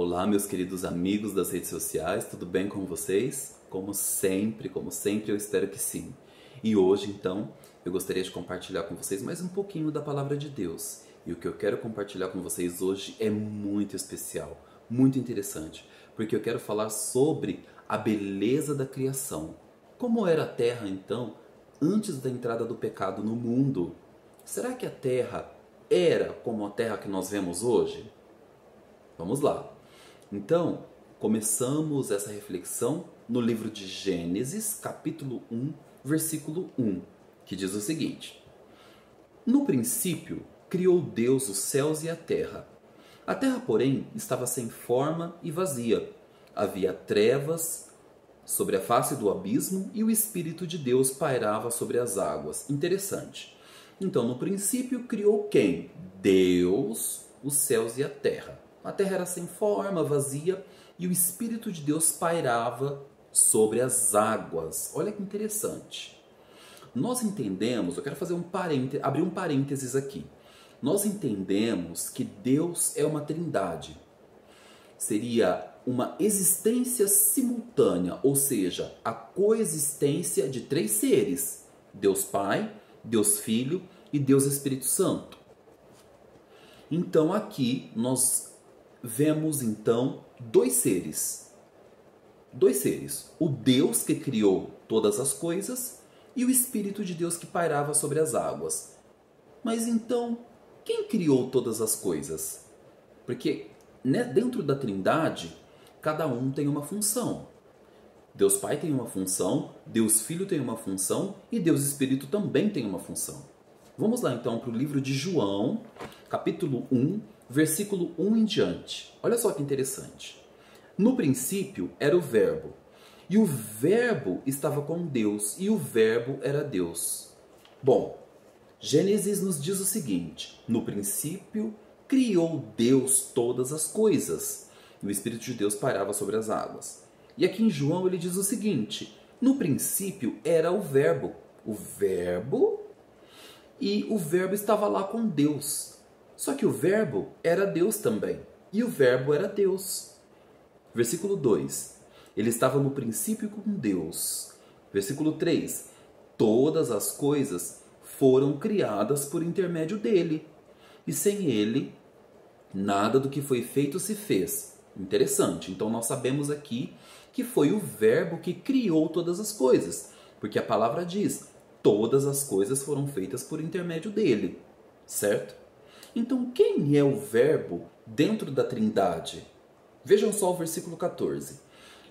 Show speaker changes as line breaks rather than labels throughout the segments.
Olá, meus queridos amigos das redes sociais, tudo bem com vocês? Como sempre, eu espero que sim. E hoje, então, eu gostaria de compartilhar com vocês mais um pouquinho da Palavra de Deus. E o que eu quero compartilhar com vocês hoje é muito especial, muito interessante, porque eu quero falar sobre a beleza da criação. Como era a Terra, então, antes da entrada do pecado no mundo? Será que a Terra era como a Terra que nós vemos hoje? Vamos lá. Então, começamos essa reflexão no livro de Gênesis, capítulo 1, versículo 1, que diz o seguinte: No princípio, criou Deus os céus e a terra. A terra, porém, estava sem forma e vazia. Havia trevas sobre a face do abismo e o Espírito de Deus pairava sobre as águas. Interessante. Então, no princípio, criou quem? Deus, os céus e a terra. A terra era sem forma, vazia, e o Espírito de Deus pairava sobre as águas. Olha que interessante. Nós entendemos, eu quero fazer abrir um parênteses aqui. Nós entendemos que Deus é uma trindade. Seria uma existência simultânea, ou seja, a coexistência de três seres: Deus Pai, Deus Filho e Deus Espírito Santo. Então aqui nós vemos então dois seres, o Deus que criou todas as coisas e o Espírito de Deus que pairava sobre as águas. Mas então, quem criou todas as coisas? Porque dentro da Trindade, cada um tem uma função. Deus Pai tem uma função, Deus Filho tem uma função e Deus Espírito também tem uma função. Vamos lá então para o livro de João, capítulo 1, versículo 1 em diante. Olha só que interessante. No princípio era o Verbo, e o Verbo estava com Deus, e o Verbo era Deus. Bom, Gênesis nos diz o seguinte: no princípio criou Deus todas as coisas, e o Espírito de Deus pairava sobre as águas. E aqui em João ele diz o seguinte: no princípio era o Verbo, e o Verbo estava lá com Deus. Só que o Verbo era Deus também, e o Verbo era Deus. Versículo 2, ele estava no princípio com Deus. Versículo 3, todas as coisas foram criadas por intermédio dele, e sem ele, nada do que foi feito se fez. Interessante, então nós sabemos aqui que foi o Verbo que criou todas as coisas, porque a palavra diz: todas as coisas foram feitas por intermédio dele, certo? Então, quem é o Verbo dentro da Trindade? Vejam só o versículo 14.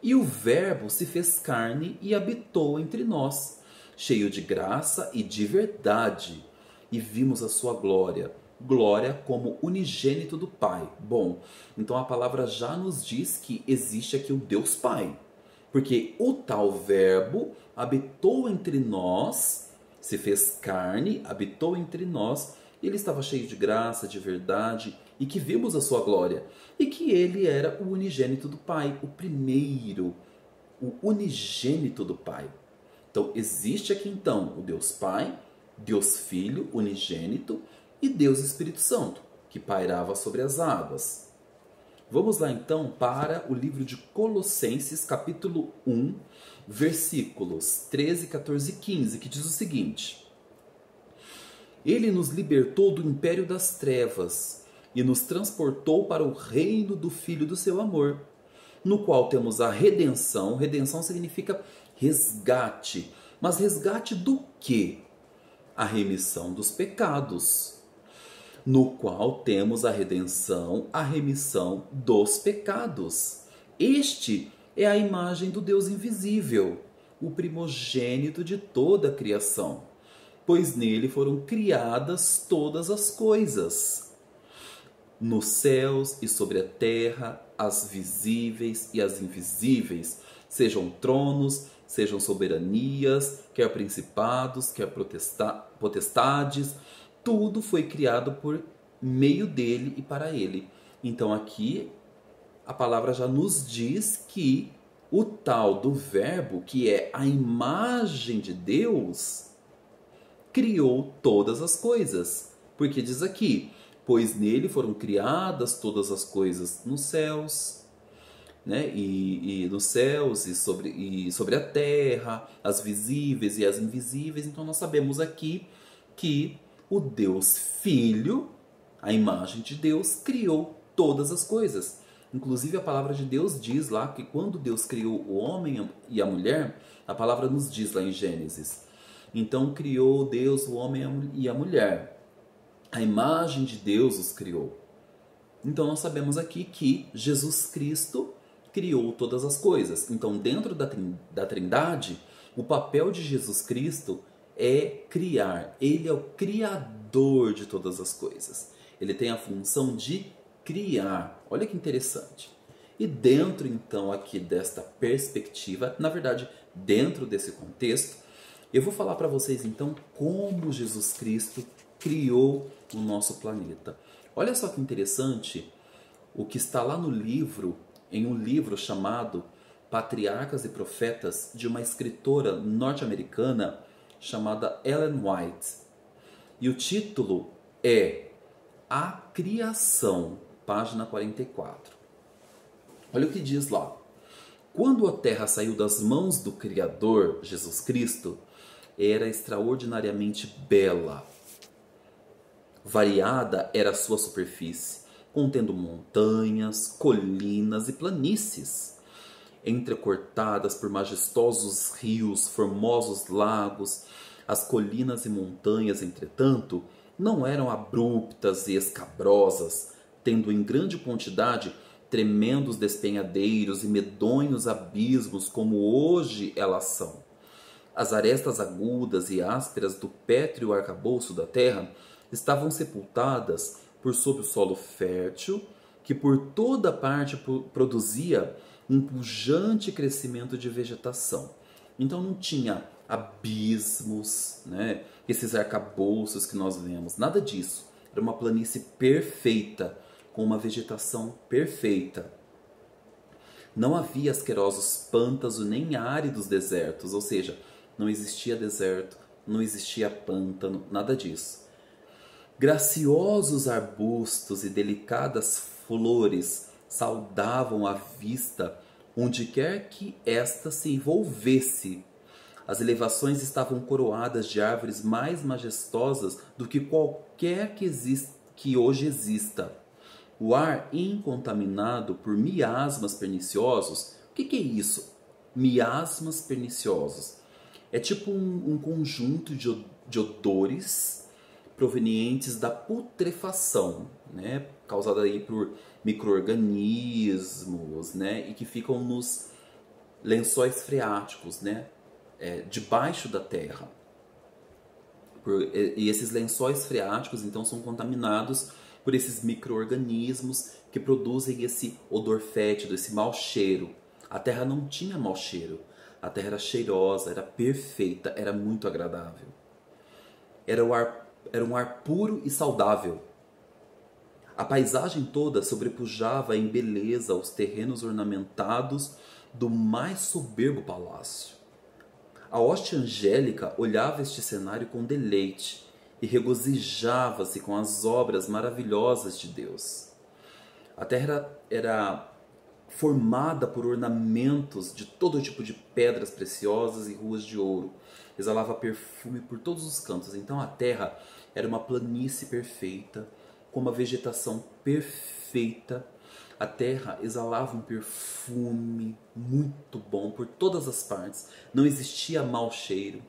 E o Verbo se fez carne e habitou entre nós, cheio de graça e de verdade, e vimos a sua glória, glória como unigênito do Pai. Bom, então a palavra já nos diz que existe aqui o Deus Pai, porque o tal Verbo habitou entre nós, se fez carne, habitou entre nós. Ele estava cheio de graça, de verdade, e que vimos a sua glória, e que ele era o unigênito do Pai, o primeiro, o unigênito do Pai. Então, existe aqui então o Deus Pai, Deus Filho, unigênito, e Deus Espírito Santo, que pairava sobre as águas. Vamos lá então para o livro de Colossenses, capítulo 1, versículos 13, 14 e 15, que diz o seguinte: Ele nos libertou do império das trevas e nos transportou para o reino do Filho do seu amor, no qual temos a redenção. Redenção significa resgate. Mas resgate do quê? A remissão dos pecados. No qual temos a redenção, a remissão dos pecados. Este é a imagem do Deus invisível, o primogênito de toda a criação, pois nele foram criadas todas as coisas, nos céus e sobre a terra, as visíveis e as invisíveis, sejam tronos, sejam soberanias, quer principados, quer potestades, tudo foi criado por meio dele e para ele. Então aqui a palavra já nos diz que o tal do Verbo, que é a imagem de Deus, criou todas as coisas. Porque diz aqui: pois nele foram criadas todas as coisas nos céus, né? E nos céus e sobre a terra, as visíveis e as invisíveis. Então nós sabemos aqui que o Deus Filho, a imagem de Deus, criou todas as coisas. Inclusive a palavra de Deus diz lá que quando Deus criou o homem e a mulher, a palavra nos diz lá em Gênesis, então criou Deus o homem e a mulher. A imagem de Deus os criou. Então nós sabemos aqui que Jesus Cristo criou todas as coisas. Então dentro da Trindade, o papel de Jesus Cristo é criar. Ele é o criador de todas as coisas. Ele tem a função de criar. Olha que interessante. E dentro então aqui desta perspectiva, na verdade, dentro desse contexto, eu vou falar para vocês então como Jesus Cristo criou o nosso planeta. Olha só que interessante o que está lá no livro, em um livro chamado Patriarcas e Profetas, de uma escritora norte-americana chamada Ellen White. E o título é A Criação, página 44. Olha o que diz lá. Quando a terra saiu das mãos do Criador, Jesus Cristo, era extraordinariamente bela. Variada era a sua superfície, contendo montanhas, colinas e planícies, entrecortadas por majestosos rios, formosos lagos. As colinas e montanhas, entretanto, não eram abruptas e escabrosas, tendo em grande quantidade tremendos despenhadeiros e medonhos abismos como hoje elas são. As arestas agudas e ásperas do pétreo arcabouço da terra estavam sepultadas por sob o solo fértil, que por toda parte produzia um pujante crescimento de vegetação. Então não tinha abismos, né? Esses arcabouços que nós vemos, nada disso. Era uma planície perfeita, com uma vegetação perfeita. Não havia asquerosos pântanos nem áridos desertos, ou seja, não existia deserto, não existia pântano, nada disso. Graciosos arbustos e delicadas flores saudavam a vista onde quer que esta se envolvesse. As elevações estavam coroadas de árvores mais majestosas do que qualquer que hoje exista. O ar incontaminado por miasmas perniciosos. O que é isso? Miasmas perniciosos. É tipo um conjunto de odores provenientes da putrefação, né? Causada aí por micro-organismos, né? E que ficam nos lençóis freáticos, né? Debaixo da terra. E esses lençóis freáticos, então, são contaminados por esses micro-organismos que produzem esse odor fétido, esse mau cheiro. A terra não tinha mau cheiro. A terra era cheirosa, era perfeita, era muito agradável. Era um ar puro e saudável. A paisagem toda sobrepujava em beleza os terrenos ornamentados do mais soberbo palácio. A hoste angélica olhava este cenário com deleite e regozijava-se com as obras maravilhosas de Deus. A terra era formada por ornamentos de todo tipo de pedras preciosas e ruas de ouro. Exalava perfume por todos os cantos. Então a terra era uma planície perfeita, com uma vegetação perfeita. A terra exalava um perfume muito bom por todas as partes. Não existia mau cheiro.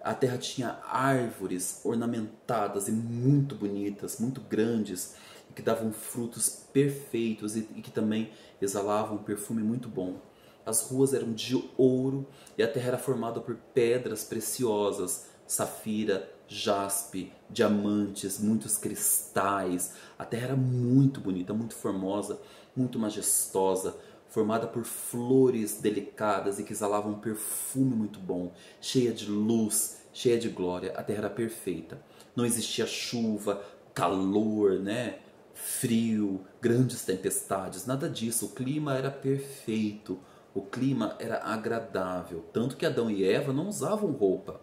A terra tinha árvores ornamentadas e muito bonitas, muito grandes, que davam frutos perfeitos e que também exalavam um perfume muito bom. As ruas eram de ouro e a terra era formada por pedras preciosas, safira, jaspe, diamantes, muitos cristais. A terra era muito bonita, muito formosa, muito majestosa, formada por flores delicadas e que exalavam um perfume muito bom, cheia de luz, cheia de glória. A terra era perfeita. Não existia chuva, calor, né? Frio, grandes tempestades, nada disso. O clima era perfeito, o clima era agradável. Tanto que Adão e Eva não usavam roupa.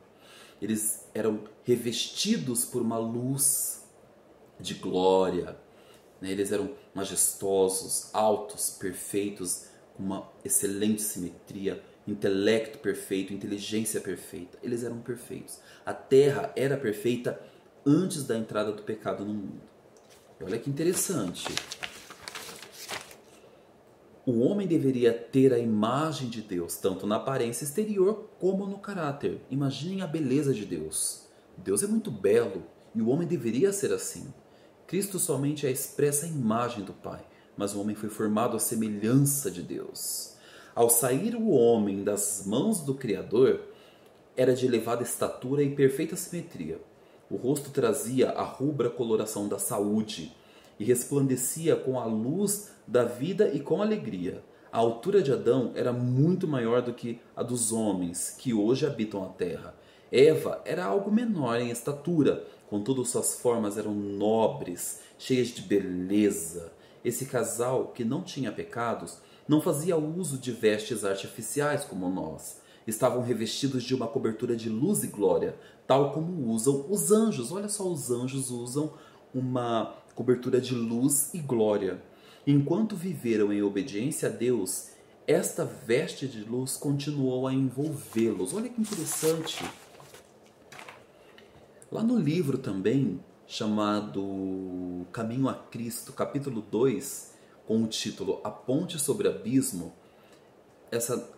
Eles eram revestidos por uma luz de glória, né? Eles eram majestosos, altos, perfeitos, com uma excelente simetria, intelecto perfeito, inteligência perfeita. Eles eram perfeitos. A terra era perfeita antes da entrada do pecado no mundo. E olha que interessante. O homem deveria ter a imagem de Deus, tanto na aparência exterior como no caráter. Imaginem a beleza de Deus. Deus é muito belo e o homem deveria ser assim. Cristo somente é a expressa imagem do Pai, mas o homem foi formado à semelhança de Deus. Ao sair o homem das mãos do Criador, era de elevada estatura e perfeita simetria. O rosto trazia a rubra coloração da saúde e resplandecia com a luz da vida e com alegria. A altura de Adão era muito maior do que a dos homens que hoje habitam a terra. Eva era algo menor em estatura, contudo suas formas eram nobres, cheias de beleza. Esse casal, que não tinha pecados, não fazia uso de vestes artificiais como nós. Estavam revestidos de uma cobertura de luz e glória, tal como usam os anjos. Olha só, os anjos usam uma cobertura de luz e glória. Enquanto viveram em obediência a Deus, esta veste de luz continuou a envolvê-los. Olha que interessante. Lá no livro também, chamado Caminho a Cristo, capítulo 2, com o título A Ponte sobre o Abismo, essa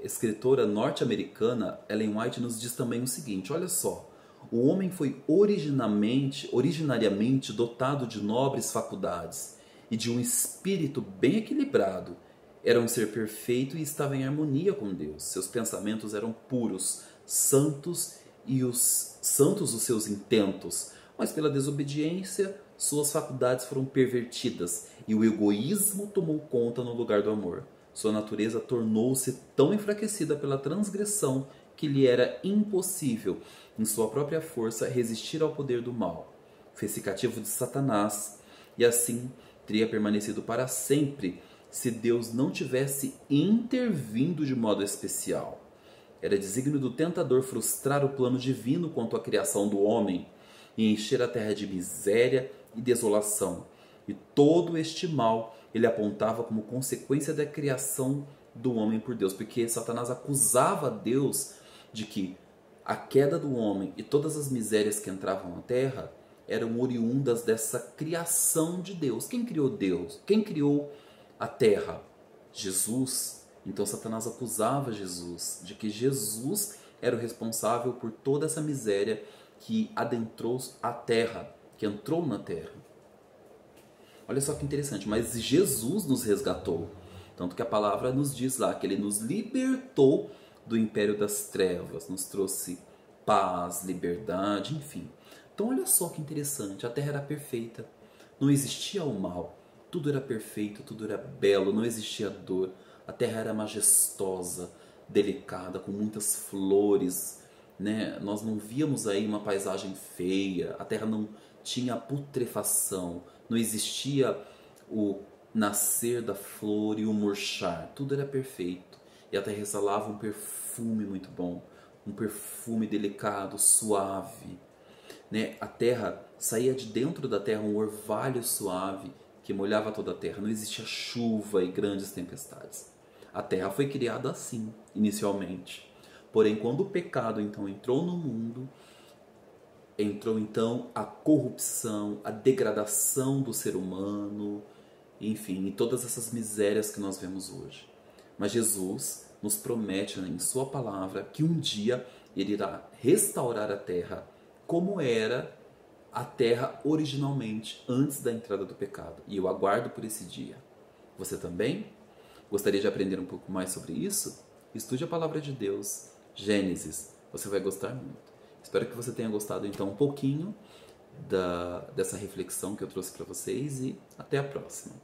escritora norte-americana, Ellen White, nos diz também o seguinte, olha só, o homem foi originariamente dotado de nobres faculdades e de um espírito bem equilibrado. Era um ser perfeito e estava em harmonia com Deus. Seus pensamentos eram puros, santos os seus intentos, mas pela desobediência suas faculdades foram pervertidas e o egoísmo tomou conta no lugar do amor. Sua natureza tornou-se tão enfraquecida pela transgressão que lhe era impossível, em sua própria força, resistir ao poder do mal. Fez-se cativo de Satanás e assim teria permanecido para sempre se Deus não tivesse intervindo de modo especial. Era desígnio do tentador frustrar o plano divino quanto à criação do homem e encher a terra de miséria e desolação. E todo este mal ele apontava como consequência da criação do homem por Deus, porque Satanás acusava Deus de que a queda do homem e todas as misérias que entravam na terra eram oriundas dessa criação de Deus. Quem criou Deus? Quem criou a terra? Jesus. Então Satanás acusava Jesus de que Jesus era o responsável por toda essa miséria que adentrou a terra, que entrou na terra. Olha só que interessante, mas Jesus nos resgatou. Tanto que a palavra nos diz lá que ele nos libertou do império das trevas, nos trouxe paz, liberdade, enfim. Então olha só que interessante, a terra era perfeita, não existia o mal, tudo era perfeito, tudo era belo, não existia dor, a terra era majestosa, delicada, com muitas flores, né? Nós não víamos aí uma paisagem feia, a terra não tinha putrefação, não existia o nascer da flor e o murchar, tudo era perfeito. E a terra exalava um perfume muito bom, um perfume delicado, suave, né? A terra, saía de dentro da terra um orvalho suave que molhava toda a terra, não existia chuva e grandes tempestades. A terra foi criada assim, inicialmente. Porém, quando o pecado então entrou no mundo, entrou então a corrupção, a degradação do ser humano, enfim, e todas essas misérias que nós vemos hoje. Mas Jesus nos promete em sua palavra que um dia ele irá restaurar a terra como era a terra originalmente, antes da entrada do pecado. E eu aguardo por esse dia. Você também? Gostaria de aprender um pouco mais sobre isso? Estude a palavra de Deus, Gênesis, você vai gostar muito. Espero que você tenha gostado então um pouquinho dessa reflexão que eu trouxe para vocês e até a próxima.